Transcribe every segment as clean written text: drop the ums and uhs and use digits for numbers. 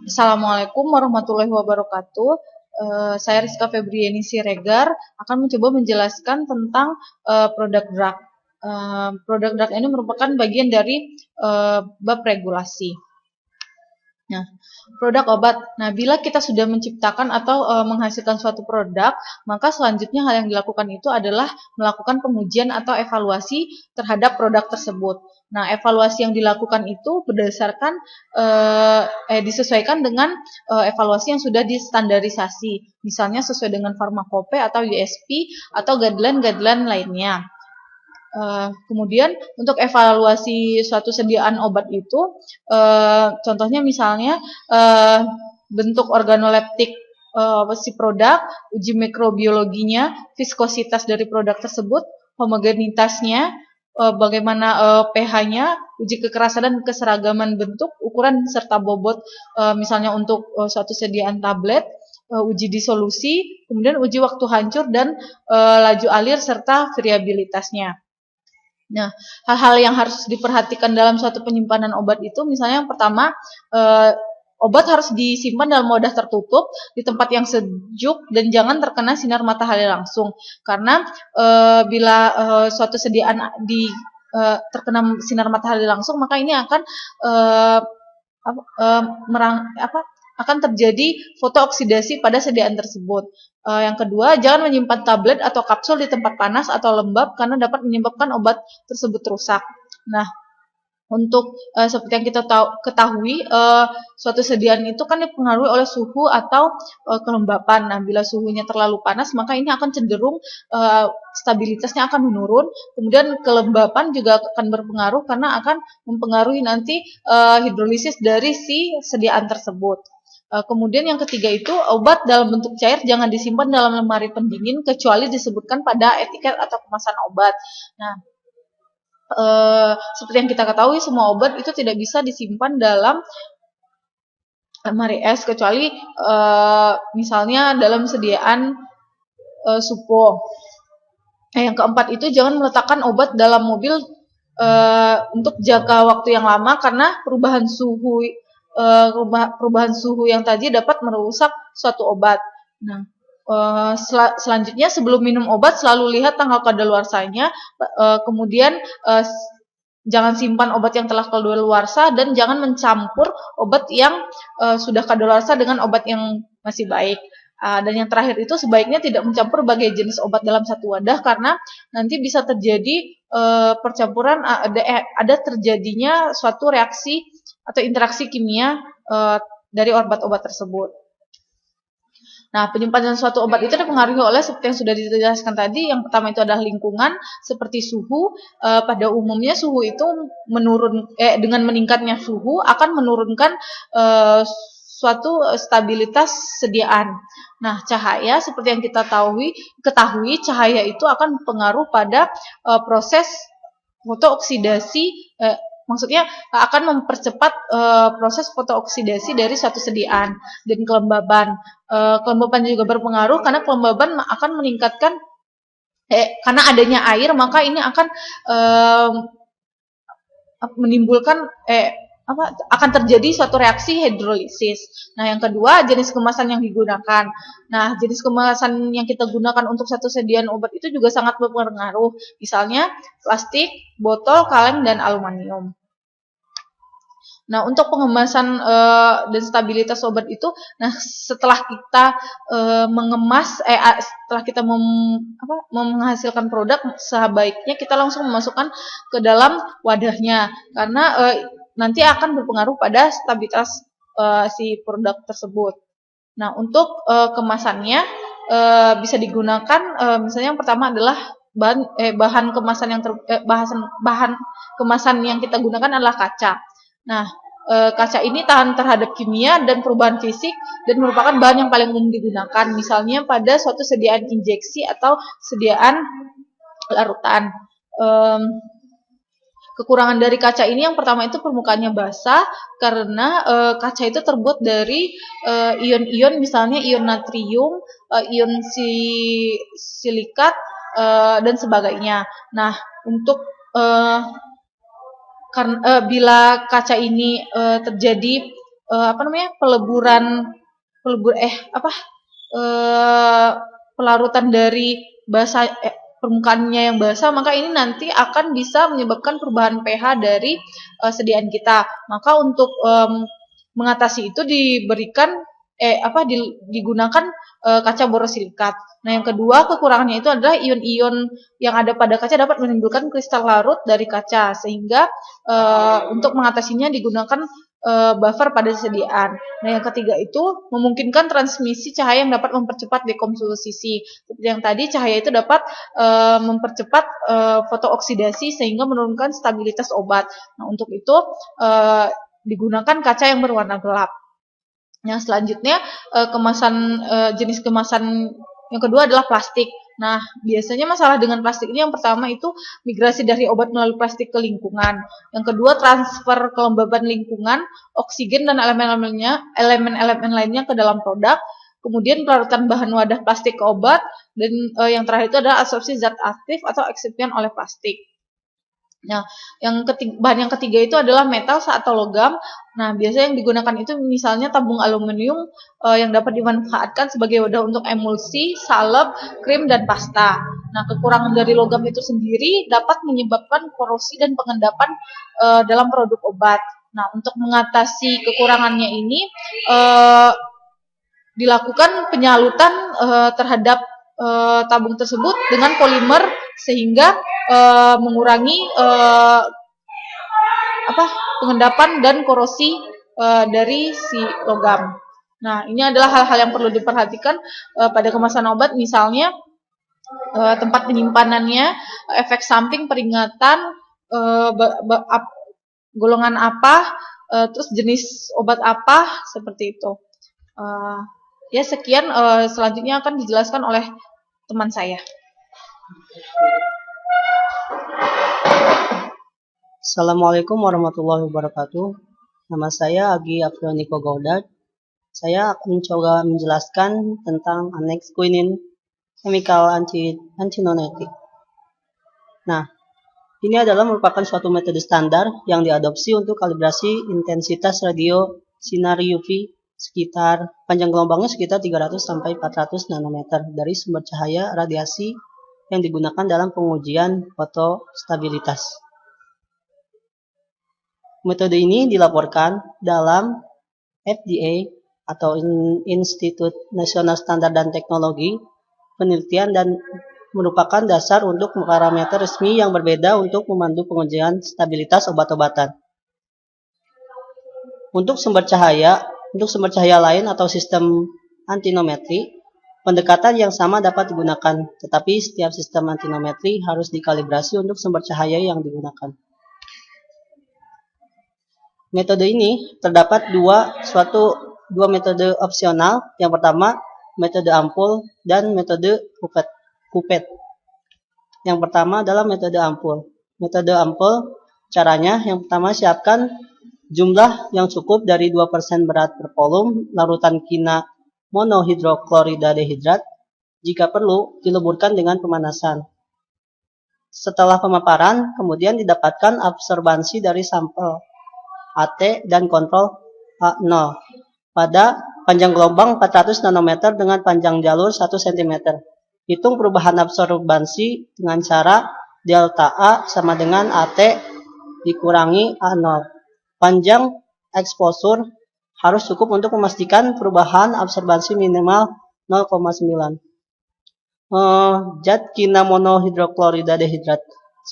Assalamualaikum warahmatullahi wabarakatuh. Saya Rizka Febriani Siregar akan mencoba menjelaskan tentang produk drug. Produk drug ini merupakan bagian dari bab regulasi. Nah, produk obat. Nah, bila kita sudah menciptakan atau menghasilkan suatu produk, maka selanjutnya hal yang dilakukan itu adalah melakukan pengujian atau evaluasi terhadap produk tersebut. Nah, evaluasi yang dilakukan itu berdasarkan disesuaikan dengan evaluasi yang sudah distandarisasi, misalnya sesuai dengan farmakope atau USP atau guideline-guideline lainnya. Kemudian untuk evaluasi suatu sediaan obat itu, contohnya misalnya bentuk organoleptik si produk, uji mikrobiologinya, viskositas dari produk tersebut, homogenitasnya, bagaimana pH-nya, uji kekerasan dan keseragaman bentuk, ukuran serta bobot, misalnya untuk suatu sediaan tablet, uji disolusi, kemudian uji waktu hancur dan laju alir serta variabilitasnya. Nah, hal-hal yang harus diperhatikan dalam suatu penyimpanan obat itu, misalnya yang pertama, obat harus disimpan dalam wadah tertutup di tempat yang sejuk dan jangan terkena sinar matahari langsung. Karena bila suatu sediaan terkena sinar matahari langsung, maka ini akan akan terjadi fotooksidasi pada sediaan tersebut. Yang kedua, jangan menyimpan tablet atau kapsul di tempat panas atau lembab karena dapat menyebabkan obat tersebut rusak. Nah, untuk seperti yang kita ketahui, suatu sediaan itu kan dipengaruhi oleh suhu atau kelembapan. Nah, bila suhunya terlalu panas, maka ini akan cenderung stabilitasnya akan menurun. Kemudian kelembapan juga akan berpengaruh karena akan mempengaruhi nanti hidrolisis dari si sediaan tersebut. Kemudian yang ketiga itu, obat dalam bentuk cair jangan disimpan dalam lemari pendingin kecuali disebutkan pada etiket atau kemasan obat. Nah, seperti yang kita ketahui, semua obat itu tidak bisa disimpan dalam lemari es kecuali misalnya dalam sediaan supo. Yang keempat itu, jangan meletakkan obat dalam mobil untuk jangka waktu yang lama karena perubahan suhu yang tadi dapat merusak suatu obat. Nah, selanjutnya sebelum minum obat selalu lihat tanggal kadaluarsanya, kemudian jangan simpan obat yang telah kadaluarsa dan jangan mencampur obat yang sudah kadaluarsa dengan obat yang masih baik. Dan yang terakhir itu, sebaiknya tidak mencampur berbagai jenis obat dalam satu wadah karena nanti bisa terjadi percampuran, ada terjadinya suatu reaksi atau interaksi kimia dari obat-obat tersebut. Nah, penyimpanan suatu obat itu dipengaruhi oleh seperti yang sudah dijelaskan tadi. Yang pertama itu adalah lingkungan, seperti suhu. Pada umumnya suhu itu dengan meningkatnya suhu akan menurunkan suatu stabilitas sediaan. Nah, cahaya seperti yang kita ketahui cahaya itu akan berpengaruh pada proses fotooksidasi, maksudnya akan mempercepat proses fotooksidasi dari suatu sediaan. Dan kelembaban. Kelembaban juga berpengaruh karena kelembaban akan meningkatkan karena adanya air, maka ini akan menimbulkan akan terjadi suatu reaksi hidrolisis. Nah, yang kedua, jenis kemasan yang digunakan. Nah, jenis kemasan yang kita gunakan untuk satu sediaan obat itu juga sangat berpengaruh. Misalnya plastik, botol, kaleng, dan aluminium. Nah, untuk pengemasan dan stabilitas obat itu, nah setelah kita mengemas, setelah kita menghasilkan produk, sebaiknya kita langsung memasukkan ke dalam wadahnya, karena nanti akan berpengaruh pada stabilitas si produk tersebut. Nah, untuk kemasannya bisa digunakan, misalnya yang pertama adalah bahan kemasan yang kita gunakan adalah kaca. Nah, kaca ini tahan terhadap kimia dan perubahan fisik dan merupakan bahan yang paling umum digunakan, misalnya pada suatu sediaan injeksi atau sediaan larutan. Kekurangan dari kaca ini yang pertama itu permukaannya basah karena kaca itu terbuat dari ion-ion, misalnya ion natrium, ion silikat, dan sebagainya. Nah, untuk karena bila kaca ini terjadi pelarutan dari permukaannya yang basah, maka ini nanti akan bisa menyebabkan perubahan pH dari sediaan kita. Maka untuk mengatasi itu digunakan kaca borosilikat. Nah, yang kedua kekurangannya itu adalah ion-ion yang ada pada kaca dapat menimbulkan kristal larut dari kaca, sehingga untuk mengatasinya digunakan buffer pada sediaan. Nah, yang ketiga itu memungkinkan transmisi cahaya yang dapat mempercepat dekomposisi. Seperti yang tadi, cahaya itu dapat mempercepat fotooksidasi sehingga menurunkan stabilitas obat. Nah, untuk itu digunakan kaca yang berwarna gelap. Yang selanjutnya jenis kemasan yang kedua adalah plastik. Nah, biasanya masalah dengan plastik ini yang pertama itu migrasi dari obat melalui plastik ke lingkungan. Yang kedua, transfer kelembaban lingkungan, oksigen dan elemen-elemen lainnya ke dalam produk. Kemudian pelarutan bahan wadah plastik ke obat, dan yang terakhir itu adalah absorpsi zat aktif atau eksipien oleh plastik. Nah, bahan yang ketiga itu adalah metal atau logam. Nah, biasanya yang digunakan itu misalnya tabung aluminium yang dapat dimanfaatkan sebagai wadah untuk emulsi, salep, krim, dan pasta. Nah, kekurangan dari logam itu sendiri dapat menyebabkan korosi dan pengendapan dalam produk obat. Nah, untuk mengatasi kekurangannya ini dilakukan penyalutan terhadap tabung tersebut dengan polimer sehingga mengurangi pengendapan dan korosi dari si logam. Nah, ini adalah hal-hal yang perlu diperhatikan pada kemasan obat, misalnya tempat penyimpanannya, efek samping, peringatan, golongan apa, terus jenis obat apa, seperti itu. Ya, sekian. Selanjutnya akan dijelaskan oleh teman saya. Assalamualaikum warahmatullahi wabarakatuh. Nama saya Agi Aprioniko Gaudad. Saya akan mencoba menjelaskan tentang aneks quinine chemical antinonetic. Nah, ini adalah merupakan suatu metode standar yang diadopsi untuk kalibrasi intensitas radio sinar UV sekitar panjang gelombangnya sekitar 300 sampai 400 nanometer dari sumber cahaya radiasi yang digunakan dalam pengujian fotostabilitas. Metode ini dilaporkan dalam FDA atau Institut Nasional Standar dan Teknologi Penelitian dan merupakan dasar untuk parameter resmi yang berbeda untuk memandu pengujian stabilitas obat-obatan. Untuk sumber cahaya lain atau sistem antinometri, pendekatan yang sama dapat digunakan, tetapi setiap sistem antinometri harus dikalibrasi untuk sumber cahaya yang digunakan. Metode ini terdapat dua metode opsional. Yang pertama, metode ampul dan metode pipet. Yang pertama adalah metode ampul. Metode ampul, caranya yang pertama siapkan jumlah yang cukup dari 2% berat per volume larutan kina monohidroklorida dehidrat. Jika perlu, dileburkan dengan pemanasan. Setelah pemaparan, kemudian didapatkan absorbansi dari sampel AT dan kontrol A0 pada panjang gelombang 400 nanometer dengan panjang jalur 1 cm. Hitung perubahan absorbansi dengan cara delta A sama dengan AT dikurangi A0. Panjang eksposur harus cukup untuk memastikan perubahan absorbansi minimal 0,9. Zat kina monohidroklorida dehidrat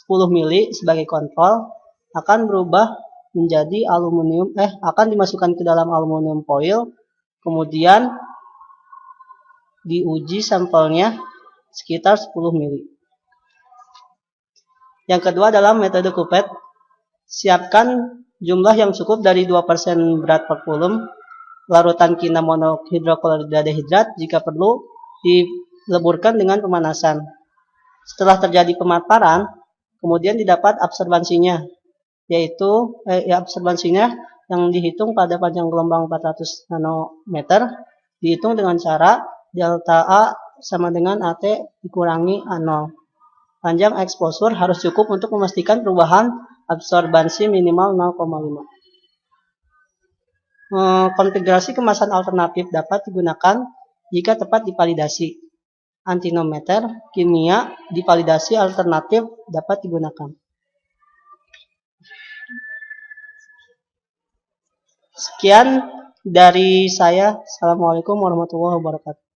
10 mili sebagai kontrol akan berubah menjadi akan dimasukkan ke dalam aluminium foil, kemudian diuji sampelnya sekitar 10 mili. Yang kedua adalah metode kupet. Siapkan jumlah yang cukup dari 2% berat per volume larutan kina monohidroklorida dehidrat, jika perlu dileburkan dengan pemanasan. Setelah terjadi pemaparan, kemudian didapat absorbansinya, yaitu absorbansinya yang dihitung pada panjang gelombang 400 nanometer dihitung dengan cara delta A sama dengan AT dikurangi A0. Panjang eksposur harus cukup untuk memastikan perubahan absorbansi minimal 0,5. Konfigurasi kemasan alternatif dapat digunakan jika tepat divalidasi. Antinometer kimia divalidasi alternatif dapat digunakan. Sekian dari saya. Assalamualaikum warahmatullahi wabarakatuh.